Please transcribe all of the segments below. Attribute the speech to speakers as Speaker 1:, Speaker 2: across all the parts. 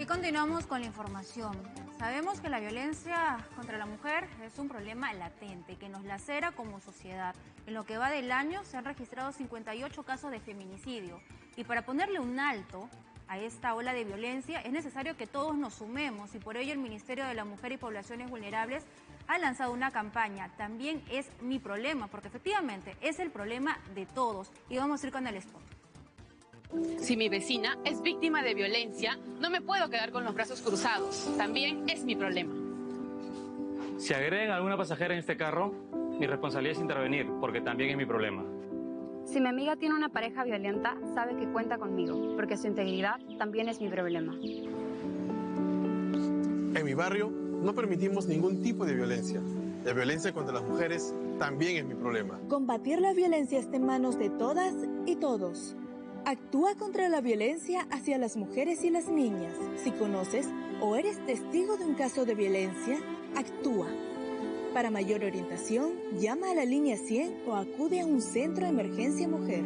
Speaker 1: continuamos con la información. Sabemos que la violencia contra la mujer es un problema latente que nos lacera como sociedad. En lo que va del año se han registrado 58 casos de feminicidio. Y para ponerle un alto a esta ola de violencia es necesario que todos nos sumemos y por ello el Ministerio de la Mujer y Poblaciones Vulnerables ha lanzado una campaña. También es mi problema, porque efectivamente es el problema de todos. Y vamos a ir con el spot.
Speaker 2: Si mi vecina es víctima de violencia, no me puedo quedar con los brazos cruzados. También es mi problema.
Speaker 3: Si agreden a alguna pasajera en este carro, mi responsabilidad es intervenir, porque también es mi problema.
Speaker 4: Si mi amiga tiene una pareja violenta, sabe que cuenta conmigo, porque su integridad también es mi problema.
Speaker 5: En mi barrio no permitimos ningún tipo de violencia. La violencia contra las mujeres también es mi problema.
Speaker 6: Combatir la violencia está en manos de todas y todos. Actúa contra la violencia hacia las mujeres y las niñas. Si conoces o eres testigo de un caso de violencia, actúa. Para mayor orientación, llama a la línea 100 o acude a un centro de emergencia mujer.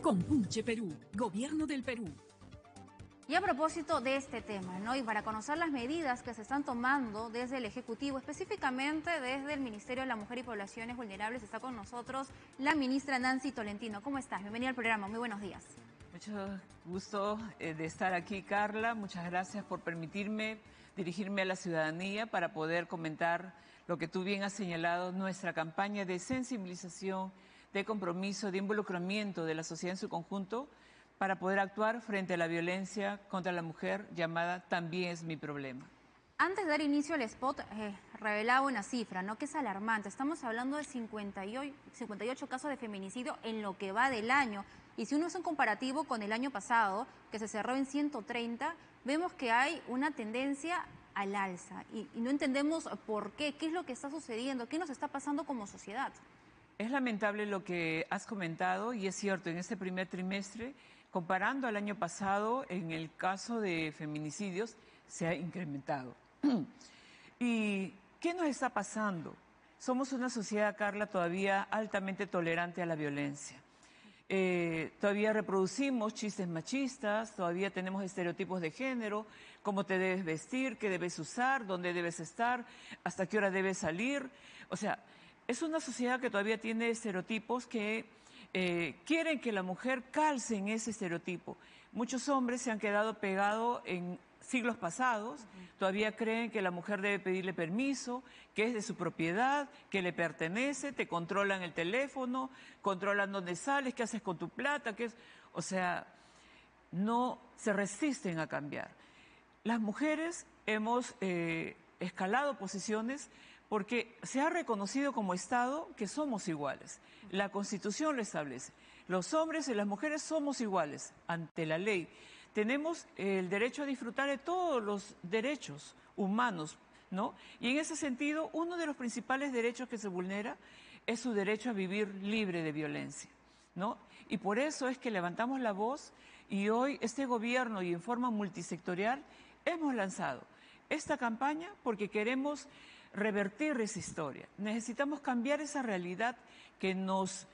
Speaker 7: Compunche Perú, Gobierno del Perú.
Speaker 1: Y a propósito de este tema, ¿no? Y para conocer las medidas que se están tomando desde el Ejecutivo, específicamente desde el Ministerio de la Mujer y Poblaciones Vulnerables, está con nosotros la ministra Nancy Tolentino. ¿Cómo estás? Bienvenida al programa. Muy buenos días.
Speaker 8: Mucho gusto de estar aquí, Carla. Muchas gracias por permitirme dirigirme a la ciudadanía para poder comentar lo que tú bien has señalado, nuestra campaña de sensibilización, de compromiso, de involucramiento de la sociedad en su conjunto para poder actuar frente a la violencia contra la mujer llamada También es mi problema.
Speaker 1: Antes de dar inicio al spot, revelaba una cifra, ¿no? Que es alarmante. Estamos hablando de 58 casos de feminicidio en lo que va del año. Y si uno hace un comparativo con el año pasado, que se cerró en 130, vemos que hay una tendencia al alza. Y no entendemos por qué es lo que está sucediendo, qué nos está pasando como sociedad.
Speaker 8: Es lamentable lo que has comentado y es cierto, en este primer trimestre, comparando al año pasado, en el caso de feminicidios, se ha incrementado. ¿Y qué nos está pasando? Somos una sociedad, Carla, todavía altamente tolerante a la violencia. Todavía reproducimos chistes machistas, todavía tenemos estereotipos de género, cómo te debes vestir, qué debes usar, dónde debes estar, hasta qué hora debes salir. O sea, es una sociedad que todavía tiene estereotipos que quieren que la mujer calce en ese estereotipo. Muchos hombres se han quedado pegados en siglos pasados, todavía creen que la mujer debe pedirle permiso, que es de su propiedad, que le pertenece, te controlan el teléfono, controlan dónde sales, qué haces con tu plata, o sea, no se resisten a cambiar. Las mujeres hemos escalado posiciones porque se ha reconocido como Estado que somos iguales. La Constitución lo establece. Los hombres y las mujeres somos iguales ante la ley. Tenemos el derecho a disfrutar de todos los derechos humanos, ¿no? Y en ese sentido, uno de los principales derechos que se vulnera es su derecho a vivir libre de violencia, ¿no? Y por eso es que levantamos la voz y hoy este gobierno y en forma multisectorial hemos lanzado esta campaña porque queremos revertir esa historia. Necesitamos cambiar esa realidad que nos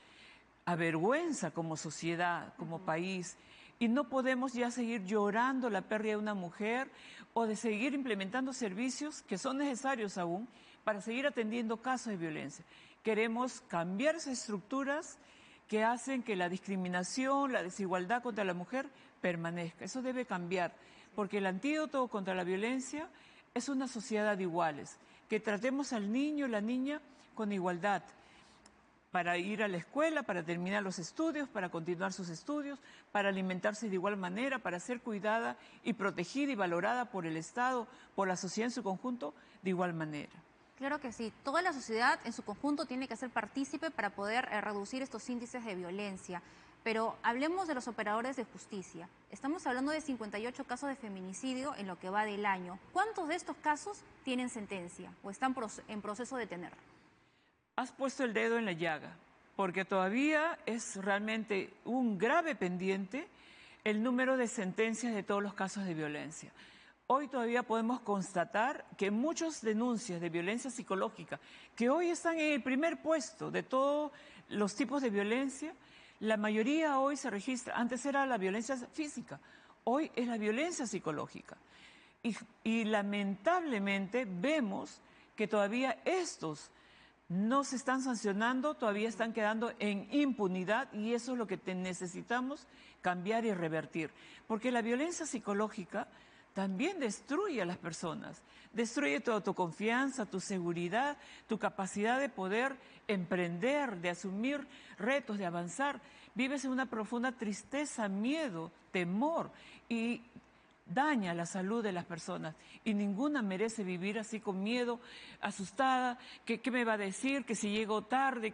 Speaker 8: avergüenza como sociedad, como país, y no podemos ya seguir llorando la pérdida de una mujer o de seguir implementando servicios que son necesarios aún para seguir atendiendo casos de violencia. Queremos cambiar esas estructuras que hacen que la discriminación, la desigualdad contra la mujer permanezca. Eso debe cambiar, porque el antídoto contra la violencia es una sociedad de iguales, que tratemos al niño y la niña con igualdad, para ir a la escuela, para terminar los estudios, para continuar sus estudios, para alimentarse de igual manera, para ser cuidada y protegida y valorada por el Estado, por la sociedad en su conjunto, de igual manera.
Speaker 1: Claro que sí, toda la sociedad en su conjunto tiene que ser partícipe para poder reducir estos índices de violencia. Pero hablemos de los operadores de justicia. Estamos hablando de 58 casos de feminicidio en lo que va del año. ¿Cuántos de estos casos tienen sentencia o están en proceso de tener?
Speaker 8: Has puesto el dedo en la llaga, porque todavía es realmente un grave pendiente el número de sentencias de todos los casos de violencia. Hoy todavía podemos constatar que muchas denuncias de violencia psicológica, que hoy están en el primer puesto de todos los tipos de violencia, La mayoría hoy se registra, antes era la violencia física, hoy es la violencia psicológica. Y lamentablemente vemos que todavía estos no se están sancionando, todavía están quedando en impunidad y eso es lo que necesitamos cambiar y revertir. Porque la violencia psicológica también destruye a las personas, destruye tu autoconfianza, tu seguridad, tu capacidad de poder emprender, de asumir retos, de avanzar. Vives en una profunda tristeza, miedo, temor y daña la salud de las personas y ninguna merece vivir así con miedo, asustada, ¿qué me va a decir? Que si llego tarde,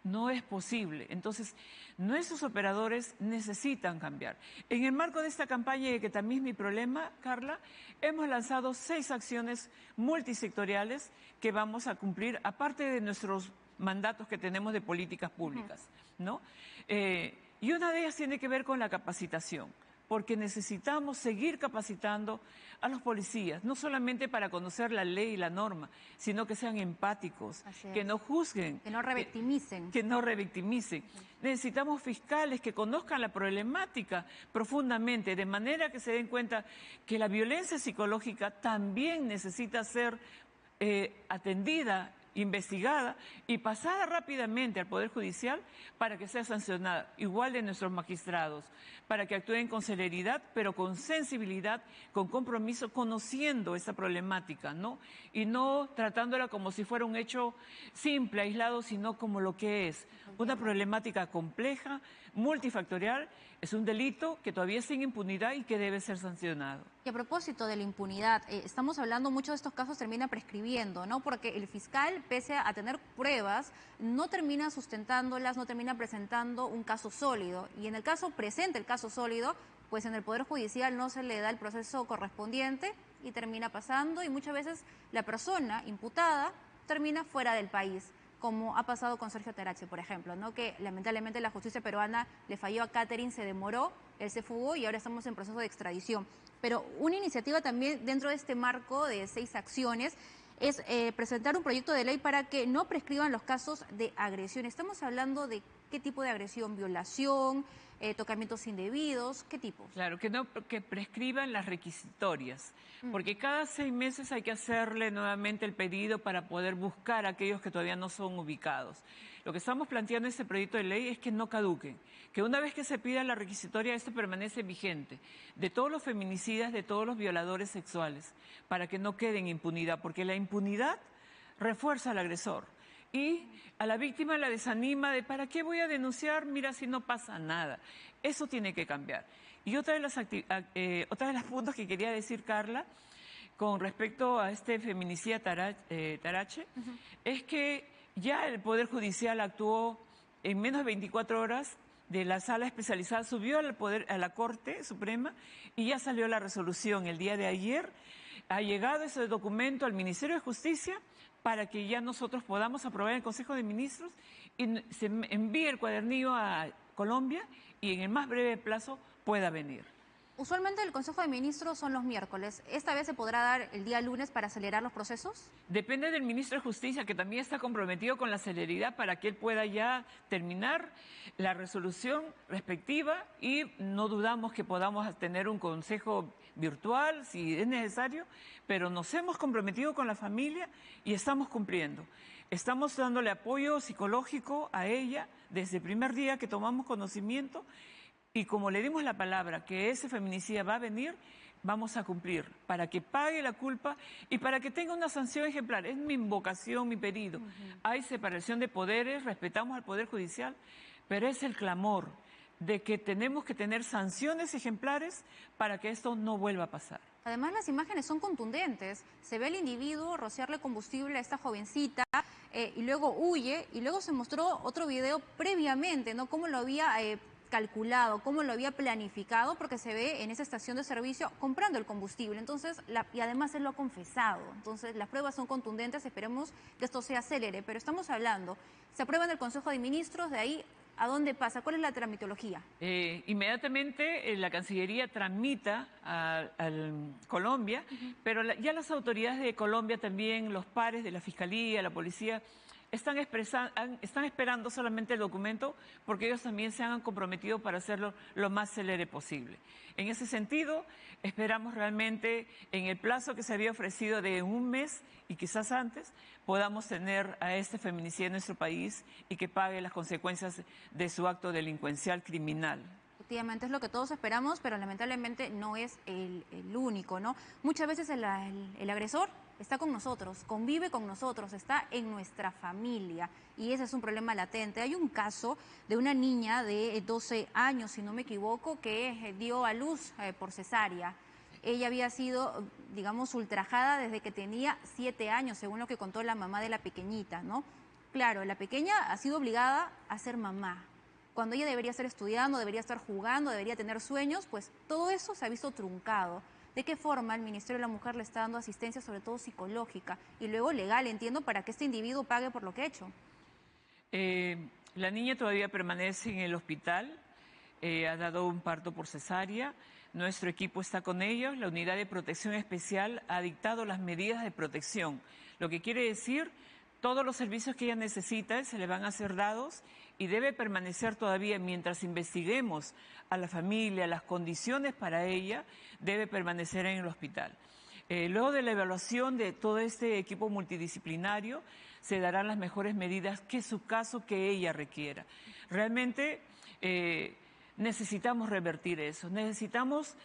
Speaker 8: no es posible. Entonces, nuestros operadores necesitan cambiar. En el marco de esta campaña, y que también es mi problema, Carla, hemos lanzado 6 acciones multisectoriales que vamos a cumplir, aparte de nuestros mandatos que tenemos de políticas públicas, ¿no? Y una de ellas tiene que ver con la capacitación, porque necesitamos seguir capacitando a los policías, no solamente para conocer la ley y la norma, sino que sean empáticos, que no juzguen.
Speaker 1: Que no revictimicen.
Speaker 8: Que no revictimicen. Necesitamos fiscales que conozcan la problemática profundamente, de manera que se den cuenta que la violencia psicológica también necesita ser atendida, investigada y pasada rápidamente al Poder Judicial para que sea sancionada, igual de nuestros magistrados, para que actúen con celeridad, pero con sensibilidad, con compromiso, conociendo esa problemática, ¿no? Y no tratándola como si fuera un hecho simple, aislado, sino como lo que es, una problemática compleja, multifactorial, es un delito que todavía está en impunidad y que debe ser sancionado.
Speaker 1: Y a propósito de la impunidad, estamos hablando, muchos de estos casos terminan prescribiendo, ¿no? Porque el fiscal, pese a tener pruebas, no termina sustentándolas, no termina presentando un caso sólido. Y en el caso presente, el caso sólido, pues en el Poder Judicial no se le da el proceso correspondiente y termina pasando. Y muchas veces la persona imputada termina fuera del país, como ha pasado con Sergio Tarache, por ejemplo, ¿no? Que lamentablemente la justicia peruana le falló a Catherine, se demoró, él se fugó y ahora estamos en proceso de extradición. Pero una iniciativa también dentro de este marco de 6 acciones es presentar un proyecto de ley para que no prescriban los casos de agresión. Estamos hablando de qué tipo de agresión, violación, tocamientos indebidos, ¿qué tipo?
Speaker 8: Claro, que prescriban las requisitorias, porque cada 6 meses hay que hacerle nuevamente el pedido para poder buscar a aquellos que todavía no son ubicados. Lo que estamos planteando en este proyecto de ley es que no caduquen, que una vez que se pida la requisitoria, esto permanece vigente, de todos los feminicidas, de todos los violadores sexuales, para que no quede en impunidad, porque la impunidad refuerza al agresor. Y a la víctima la desanima de ¿para qué voy a denunciar? Mira, si no pasa nada. Eso tiene que cambiar. Y otra de las puntos que quería decir, Carla, con respecto a este feminicida Tarache, es que ya el Poder Judicial actuó en menos de 24 horas de la sala especializada, subió a la Corte Suprema y ya salió la resolución. El día de ayer ha llegado ese documento al Ministerio de Justicia para que ya nosotros podamos aprobar en el Consejo de Ministros y se envíe el cuadernillo a Colombia y en el más breve plazo pueda venir.
Speaker 1: Usualmente el Consejo de Ministros son los miércoles. ¿Esta vez se podrá dar el día lunes para acelerar los procesos?
Speaker 8: Depende del Ministro de Justicia, que también está comprometido con la celeridad para que él pueda ya terminar la resolución respectiva y no dudamos que podamos tener un consejo virtual si es necesario, pero nos hemos comprometido con la familia y estamos cumpliendo. Estamos dándole apoyo psicológico a ella desde el primer día que tomamos conocimiento. Y como le dimos la palabra que ese feminicida va a venir, vamos a cumplir para que pague la culpa y para que tenga una sanción ejemplar. Es mi invocación, mi pedido. Hay separación de poderes, respetamos al Poder Judicial, pero es el clamor de que tenemos que tener sanciones ejemplares para que esto no vuelva a pasar.
Speaker 1: Además, las imágenes son contundentes. Se ve el individuo rociarle combustible a esta jovencita y luego huye. Y luego se mostró otro video previamente, ¿no? Cómo lo había calculado, cómo lo había planificado, porque se ve en esa estación de servicio comprando el combustible. Entonces, y además él lo ha confesado. Entonces, las pruebas son contundentes, esperemos que esto sea célere. Pero estamos hablando, se aprueba en el Consejo de Ministros, de ahí, ¿a dónde pasa? ¿Cuál es la tramitología?
Speaker 8: Inmediatamente la Cancillería tramita a Colombia, pero ya las autoridades de Colombia también, los pares de la Fiscalía, la Policía, están esperando solamente el documento porque ellos también se han comprometido para hacerlo lo más célere posible. En ese sentido, esperamos realmente en el plazo que se había ofrecido de un mes y quizás antes, podamos tener a este feminicidio en nuestro país y que pague las consecuencias de su acto delincuencial criminal.
Speaker 1: Efectivamente, es lo que todos esperamos, pero lamentablemente no es el único, ¿no? Muchas veces el agresor está con nosotros, convive con nosotros, está en nuestra familia y ese es un problema latente. Hay un caso de una niña de 12 años, si no me equivoco, que dio a luz por cesárea. Ella había sido, digamos, ultrajada desde que tenía 7 años, según lo que contó la mamá de la pequeñita, ¿no? Claro, la pequeña ha sido obligada a ser mamá. Cuando ella debería estar estudiando, debería estar jugando, debería tener sueños, pues todo eso se ha visto truncado. ¿De qué forma el Ministerio de la Mujer le está dando asistencia, sobre todo psicológica, y luego legal, entiendo, para que este individuo pague por lo que ha hecho?
Speaker 8: La niña todavía permanece en el hospital, ha dado un parto por cesárea, nuestro equipo está con ellos, la Unidad de Protección Especial ha dictado las medidas de protección, lo que quiere decir todos los servicios que ella necesita se le van a ser dados y debe permanecer todavía mientras investiguemos a la familia, las condiciones para ella, debe permanecer en el hospital. Luego de la evaluación de todo este equipo multidisciplinario, se darán las mejores medidas que su caso que ella requiera. Realmente necesitamos revertir eso, necesitamos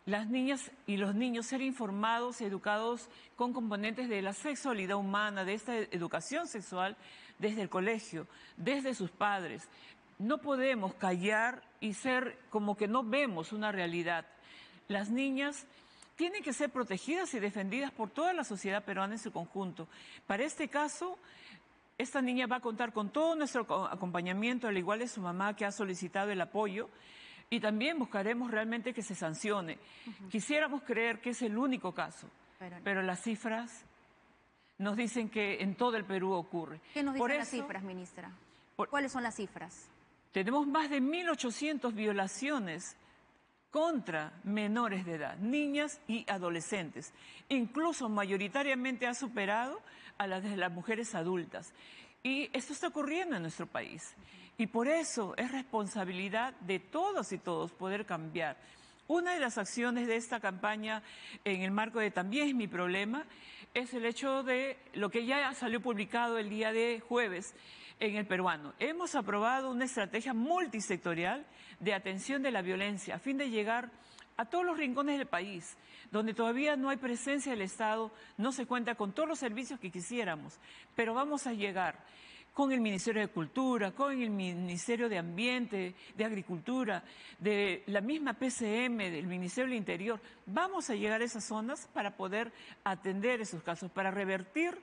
Speaker 8: las niñas y los niños ser informados, educados con componentes de la sexualidad humana, de esta educación sexual desde el colegio, desde sus padres. No podemos callar y ser como que no vemos una realidad. Las niñas tienen que ser protegidas y defendidas por toda la sociedad peruana en su conjunto. Para este caso, esta niña va a contar con todo nuestro acompañamiento, al igual de su mamá que ha solicitado el apoyo. Y también buscaremos realmente que se sancione. Quisiéramos creer que es el único caso, pero las cifras nos dicen que en todo el Perú ocurre.
Speaker 1: ¿Qué nos dicen las cifras, ministra? ¿Cuáles son las cifras?
Speaker 8: Tenemos más de 1.800 violaciones contra menores de edad, niñas y adolescentes. Incluso mayoritariamente ha superado a las de las mujeres adultas. Y esto está ocurriendo en nuestro país. Y por eso es responsabilidad de todos y todos poder cambiar. Una de las acciones de esta campaña, en el marco de También es mi problema, es el hecho de lo que ya salió publicado el día de jueves en el peruano. Hemos aprobado una estrategia multisectorial de atención de la violencia a fin de llegar a todos los rincones del país, donde todavía no hay presencia del Estado, no se cuenta con todos los servicios que quisiéramos, pero vamos a llegar con el Ministerio de Cultura, con el Ministerio de Ambiente, de Agricultura, de la misma PCM, del Ministerio del Interior. Vamos a llegar a esas zonas para poder atender esos casos, para revertir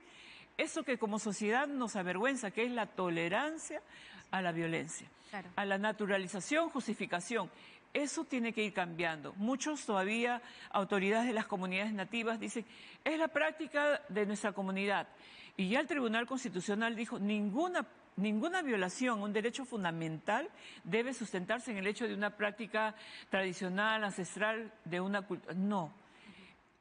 Speaker 8: eso que como sociedad nos avergüenza, que es la tolerancia a la violencia, claro, a la naturalización, justificación. Eso tiene que ir cambiando. Muchos todavía, autoridades de las comunidades nativas, dicen, es la práctica de nuestra comunidad. Y ya el Tribunal Constitucional dijo, ninguna violación a un derecho fundamental debe sustentarse en el hecho de una práctica tradicional, ancestral, de una cultura. No.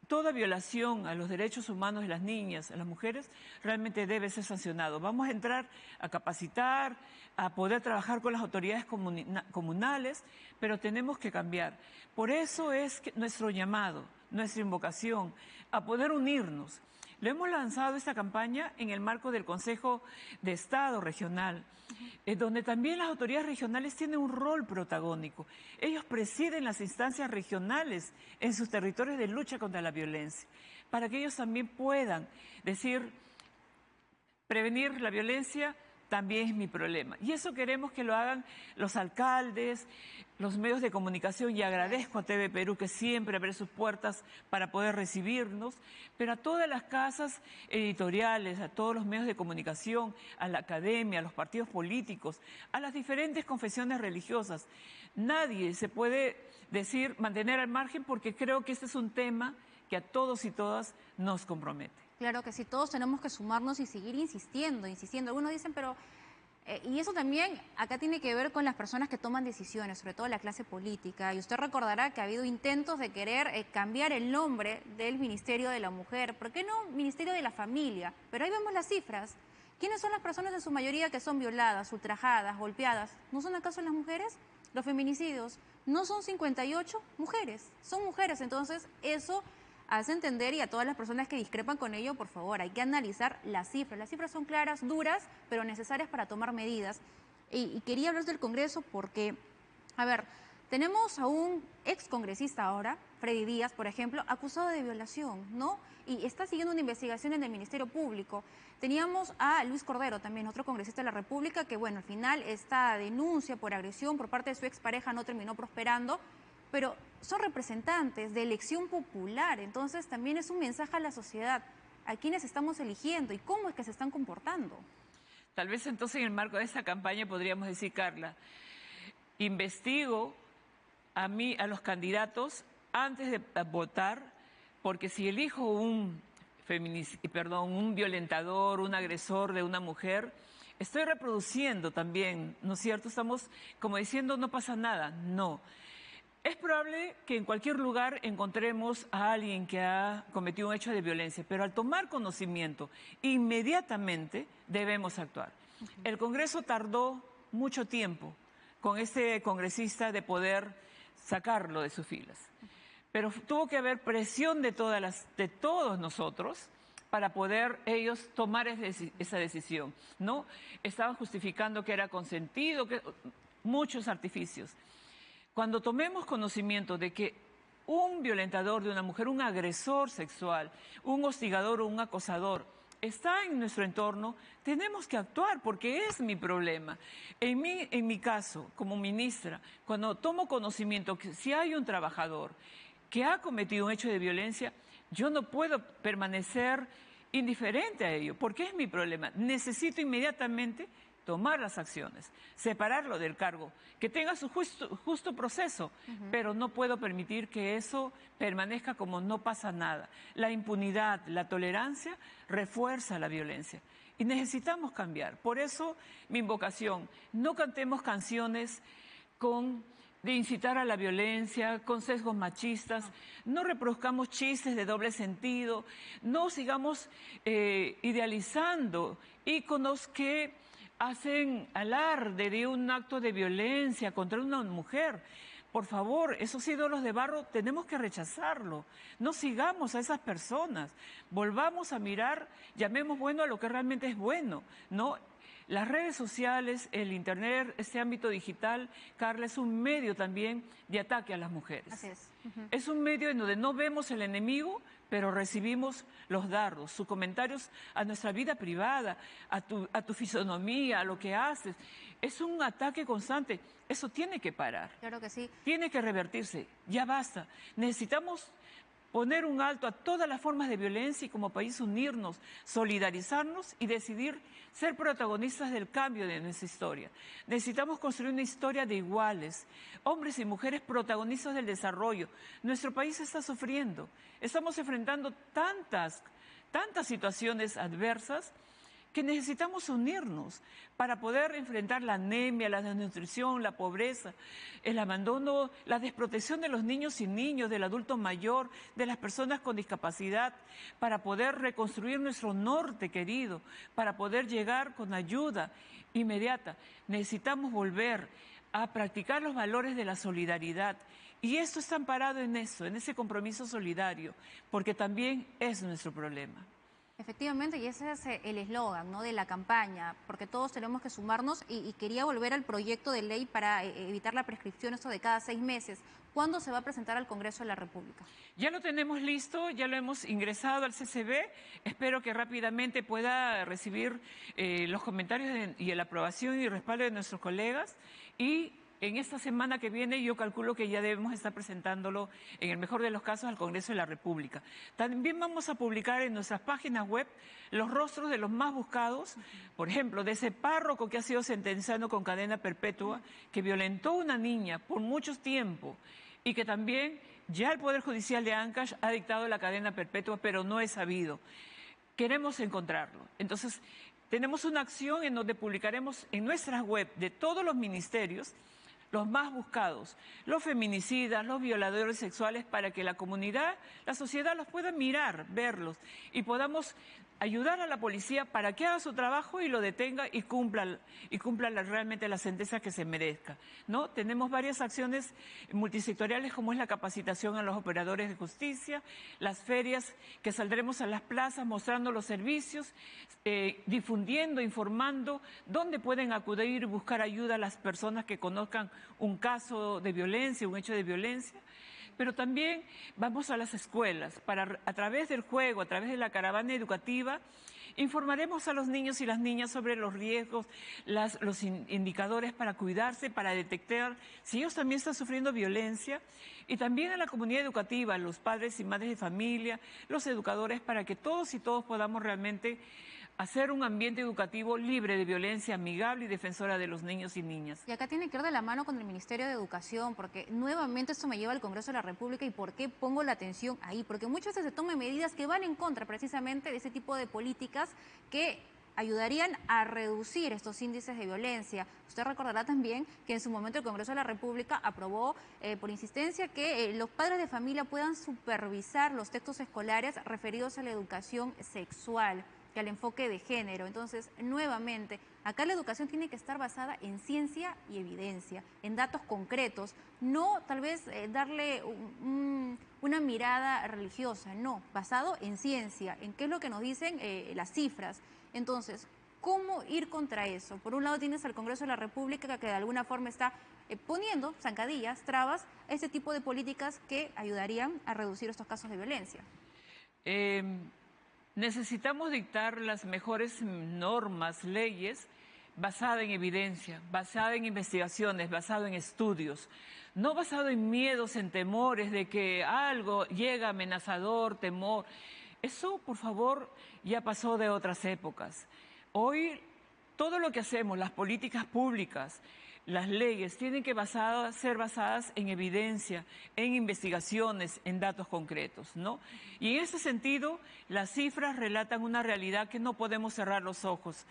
Speaker 8: Toda violación a los derechos humanos de las niñas, a las mujeres, realmente debe ser sancionado. Vamos a entrar a capacitar, a poder trabajar con las autoridades comunales, pero tenemos que cambiar. Por eso es nuestro llamado, nuestra invocación, a poder unirnos. Lo hemos lanzado esta campaña en el marco del Consejo de Estado Regional, donde también las autoridades regionales tienen un rol protagónico. Ellos presiden las instancias regionales en sus territorios de lucha contra la violencia, para que ellos también puedan decir, prevenir la violencia también es mi problema. Y eso queremos que lo hagan los alcaldes, los medios de comunicación, y agradezco a TV Perú que siempre abre sus puertas para poder recibirnos, pero a todas las casas editoriales, a todos los medios de comunicación, a la academia, a los partidos políticos, a las diferentes confesiones religiosas. Nadie se puede decir mantener al margen, porque creo que este es un tema que a todos y todas nos compromete.
Speaker 1: Claro que sí, todos tenemos que sumarnos y seguir insistiendo. Algunos dicen, pero... y eso también acá tiene que ver con las personas que toman decisiones, sobre todo la clase política. Y usted recordará que ha habido intentos de querer cambiar el nombre del Ministerio de la Mujer. ¿Por qué no Ministerio de la Familia? Pero ahí vemos las cifras. ¿Quiénes son las personas en su mayoría que son violadas, ultrajadas, golpeadas? ¿No son acaso las mujeres? Los feminicidios no son 58 mujeres, son mujeres. Entonces, eso hace entender, y a todas las personas que discrepan con ello, por favor, hay que analizar las cifras. Las cifras son claras, duras, pero necesarias para tomar medidas. Y quería hablar del Congreso porque, a ver, tenemos a un excongresista ahora, Freddy Díaz, por ejemplo, acusado de violación, ¿no? Y está siguiendo una investigación en el Ministerio Público. Teníamos a Luis Cordero también, otro congresista de la República, que bueno, al final esta denuncia por agresión por parte de su expareja no terminó prosperando, pero son representantes de elección popular, entonces también es un mensaje a la sociedad, a quienes estamos eligiendo y cómo es que se están comportando.
Speaker 8: Tal vez entonces en el marco de esta campaña podríamos decir, Carla, investigo a los candidatos antes de votar, porque si elijo un violentador, un agresor de una mujer, estoy reproduciendo también, ¿no es cierto? Estamos como diciendo no pasa nada, no. Es probable que en cualquier lugar encontremos a alguien que ha cometido un hecho de violencia, pero al tomar conocimiento, inmediatamente debemos actuar. El Congreso tardó mucho tiempo con este congresista de poder sacarlo de sus filas, pero tuvo que haber presión de todos nosotros para poder ellos tomar esa decisión, ¿no? Estaban justificando que era consentido, muchos artificios. Cuando tomemos conocimiento de que un violentador de una mujer, un agresor sexual, un hostigador o un acosador está en nuestro entorno, tenemos que actuar porque es mi problema. En mi caso, como ministra, cuando tomo conocimiento que si hay un trabajador que ha cometido un hecho de violencia, yo no puedo permanecer indiferente a ello, porque es mi problema. Necesito inmediatamente tomar las acciones, separarlo del cargo, que tenga su justo proceso, pero no puedo permitir que eso permanezca como no pasa nada. La impunidad, la tolerancia refuerza la violencia y necesitamos cambiar. Por eso mi invocación, no cantemos canciones de incitar a la violencia, con sesgos machistas, no reproduzcamos chistes de doble sentido, no sigamos idealizando íconos que hacen alarde de un acto de violencia contra una mujer. Por favor, esos ídolos de barro tenemos que rechazarlo. No sigamos a esas personas. Volvamos a mirar, llamemos bueno a lo que realmente es bueno, ¿no? Las redes sociales, el Internet, este ámbito digital, Carla, es un medio también de ataque a las mujeres.
Speaker 1: Así es.
Speaker 8: Es un medio en donde no vemos el enemigo, pero recibimos los dardos, sus comentarios a nuestra vida privada, a tu fisonomía, a lo que haces. Es un ataque constante. Eso tiene que parar.
Speaker 1: Claro que sí.
Speaker 8: Tiene que revertirse. Ya basta. Necesitamos poner un alto a todas las formas de violencia y como país unirnos, solidarizarnos y decidir ser protagonistas del cambio de nuestra historia. Necesitamos construir una historia de iguales, hombres y mujeres protagonistas del desarrollo. Nuestro país está sufriendo, estamos enfrentando tantas situaciones adversas que necesitamos unirnos para poder enfrentar la anemia, la desnutrición, la pobreza, el abandono, la desprotección de los niños y niños, del adulto mayor, de las personas con discapacidad, para poder reconstruir nuestro norte querido, para poder llegar con ayuda inmediata. Necesitamos volver a practicar los valores de la solidaridad. Y esto está amparado en eso, en ese compromiso solidario, porque también es nuestro problema.
Speaker 1: Efectivamente, y ese es el eslogan, ¿no?, de la campaña, porque todos tenemos que sumarnos y quería volver al proyecto de ley para evitar la prescripción, esto de cada 6 meses. ¿Cuándo se va a presentar al Congreso de la República?
Speaker 8: Ya lo tenemos listo, ya lo hemos ingresado al CCB. Espero que rápidamente pueda recibir los comentarios y la aprobación y respaldo de nuestros colegas. Y en esta semana que viene yo calculo que ya debemos estar presentándolo, en el mejor de los casos, al Congreso de la República. También vamos a publicar en nuestras páginas web los rostros de los más buscados, por ejemplo, de ese párroco que ha sido sentenciado con cadena perpetua, que violentó a una niña por mucho tiempo y que también ya el Poder Judicial de Ancash ha dictado la cadena perpetua, pero no es sabido. Queremos encontrarlo. Entonces, tenemos una acción en donde publicaremos en nuestras web de todos los ministerios los más buscados, los feminicidas, los violadores sexuales, para que la comunidad, la sociedad los pueda mirar, verlos, y podamos ayudar a la policía para que haga su trabajo y lo detenga y cumpla realmente la sentencia que se merezca, ¿no? Tenemos varias acciones multisectoriales, como es la capacitación a los operadores de justicia, las ferias, que saldremos a las plazas mostrando los servicios, difundiendo, informando dónde pueden acudir y buscar ayuda a las personas que conozcan un caso de violencia, un hecho de violencia. Pero también vamos a las escuelas para, a través del juego, a través de la caravana educativa, informaremos a los niños y las niñas sobre los riesgos, los indicadores para cuidarse, para detectar si ellos también están sufriendo violencia, y también a la comunidad educativa, los padres y madres de familia, los educadores, para que todos y todos podamos realmente hacer un ambiente educativo libre de violencia, amigable y defensora de los niños y niñas.
Speaker 1: Y acá tiene que ir de la mano con el Ministerio de Educación, porque nuevamente esto me lleva al Congreso de la República. ¿Y por qué pongo la atención ahí? Porque muchas veces se toman medidas que van en contra precisamente de ese tipo de políticas que ayudarían a reducir estos índices de violencia. Usted recordará también que en su momento el Congreso de la República aprobó por insistencia que los padres de familia puedan supervisar los textos escolares referidos a la educación sexual y al enfoque de género. Entonces, nuevamente, acá la educación tiene que estar basada en ciencia y evidencia, en datos concretos, no tal vez darle una mirada religiosa, no, basado en ciencia, en qué es lo que nos dicen las cifras. Entonces, ¿cómo ir contra eso? Por un lado tienes al Congreso de la República que de alguna forma está poniendo zancadillas, trabas, a ese tipo de políticas que ayudarían a reducir estos casos de violencia.
Speaker 8: Necesitamos dictar las mejores normas, leyes, basadas en evidencia, basadas en investigaciones, basadas en estudios, no basado en miedos, en temores de que algo llega amenazador, temor. Eso, por favor, ya pasó de otras épocas. Hoy, todo lo que hacemos, las políticas públicas, las leyes, tienen que ser basadas en evidencia, en investigaciones, en datos concretos, ¿no? Y en ese sentido, las cifras relatan una realidad que no podemos cerrar los ojos.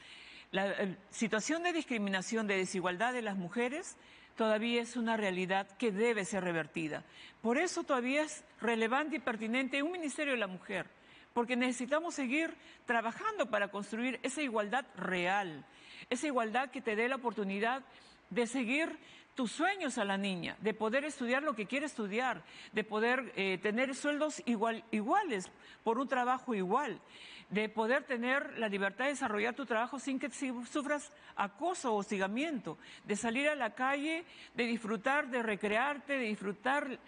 Speaker 8: La situación de discriminación, de desigualdad de las mujeres todavía es una realidad que debe ser revertida. Por eso todavía es relevante y pertinente un Ministerio de la Mujer, porque necesitamos seguir trabajando para construir esa igualdad real, esa igualdad que te dé la oportunidad de seguir tus sueños a la niña, de poder estudiar lo que quiere estudiar, de poder tener sueldos iguales por un trabajo igual, de poder tener la libertad de desarrollar tu trabajo sin que sufras acoso o hostigamiento, de salir a la calle, de disfrutar, de recrearte, de disfrutar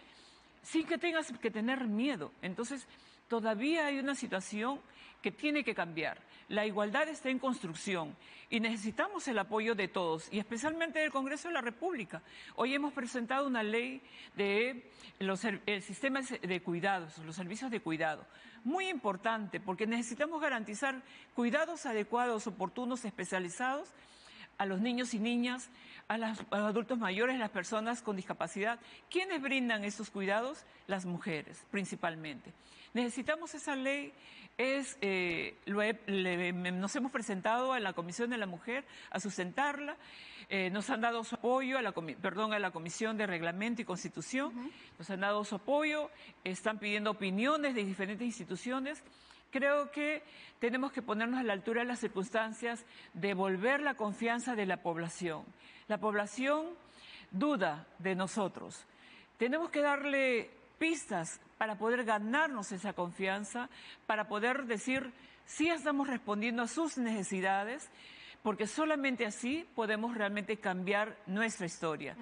Speaker 8: sin que tengas que tener miedo. Entonces, todavía hay una situación que tiene que cambiar. La igualdad está en construcción y necesitamos el apoyo de todos, y especialmente del Congreso de la República. Hoy hemos presentado una ley de el sistema de cuidados, los servicios de cuidado. Muy importante, porque necesitamos garantizar cuidados adecuados, oportunos, especializados a los niños y niñas, a los adultos mayores, las personas con discapacidad. ¿Quiénes brindan estos cuidados? Las mujeres, principalmente. Necesitamos esa ley. Nos hemos presentado a la Comisión de la Mujer a sustentarla. Nos han dado su apoyo a la Comisión de Reglamento y Constitución. Nos han dado su apoyo. Están pidiendo opiniones de diferentes instituciones. Creo que tenemos que ponernos a la altura de las circunstancias, devolver la confianza de la población. La población duda de nosotros. Tenemos que darle pistas para poder ganarnos esa confianza, para poder decir sí estamos respondiendo a sus necesidades, porque solamente así podemos realmente cambiar nuestra historia.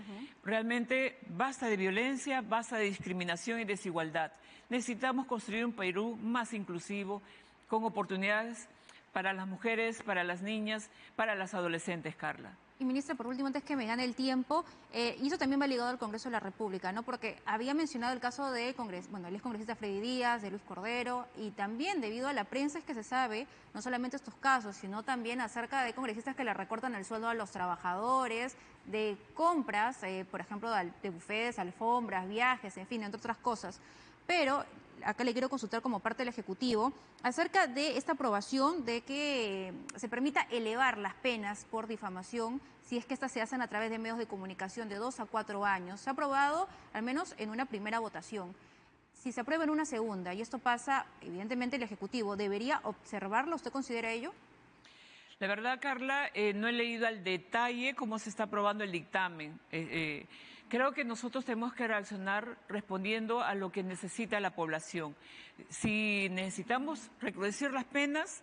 Speaker 8: Realmente basta de violencia, basta de discriminación y desigualdad. Necesitamos construir un Perú más inclusivo, con oportunidades para las mujeres, para las niñas, para las adolescentes, Carla.
Speaker 1: Y ministra, por último, antes que me gane el tiempo, y eso también va ligado al Congreso de la República, ¿no? Porque había mencionado el caso de el excongresista Freddy Díaz, de Luis Cordero, y también debido a la prensa es que se sabe no solamente estos casos, sino también acerca de congresistas que le recortan el sueldo a los trabajadores, de compras, por ejemplo, de bufetes, alfombras, viajes, en fin, entre otras cosas. Pero acá le quiero consultar como parte del Ejecutivo, acerca de esta aprobación de que se permita elevar las penas por difamación si es que estas se hacen a través de medios de comunicación de 2 a 4 años. Se ha aprobado al menos en una primera votación. Si se aprueba en una segunda, y esto pasa, evidentemente el Ejecutivo, ¿debería observarlo? ¿Usted considera ello?
Speaker 8: La verdad, Carla, no he leído al detalle cómo se está aprobando el dictamen. Creo que nosotros tenemos que reaccionar respondiendo a lo que necesita la población. Si necesitamos recrudecer las penas,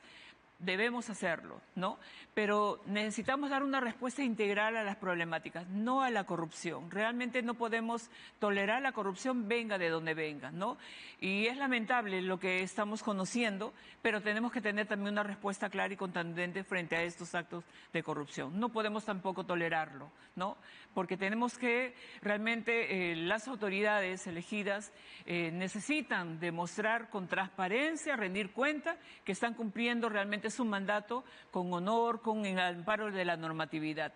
Speaker 8: debemos hacerlo, ¿no? Pero necesitamos dar una respuesta integral a las problemáticas, no a la corrupción. Realmente no podemos tolerar la corrupción, venga de donde venga, ¿no? Y es lamentable lo que estamos conociendo, pero tenemos que tener también una respuesta clara y contundente frente a estos actos de corrupción. No podemos tampoco tolerarlo, ¿no? Porque tenemos que realmente las autoridades elegidas necesitan demostrar con transparencia, rendir cuenta que están cumpliendo realmente su mandato con honor, con el amparo de la normatividad.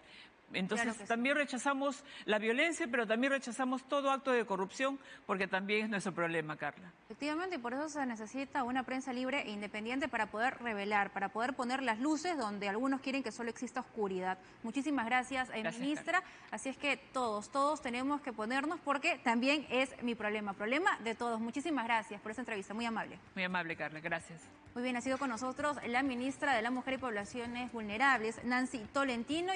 Speaker 8: Entonces,
Speaker 1: Claro que sí.
Speaker 8: también rechazamos la violencia, pero también rechazamos todo acto de corrupción, porque también es nuestro problema, Carla.
Speaker 1: Efectivamente, y por eso se necesita una prensa libre e independiente para poder revelar, para poder poner las luces donde algunos quieren que solo exista oscuridad. Muchísimas gracias,
Speaker 8: Gracias,
Speaker 1: ministra. Así es que todos tenemos que ponernos porque también es mi problema de todos. Muchísimas gracias por esta entrevista, muy amable.
Speaker 8: Muy amable, Carla. Gracias.
Speaker 1: Muy bien, ha sido con nosotros la ministra de la Mujer y Poblaciones Vulnerables, Nancy Tolentino.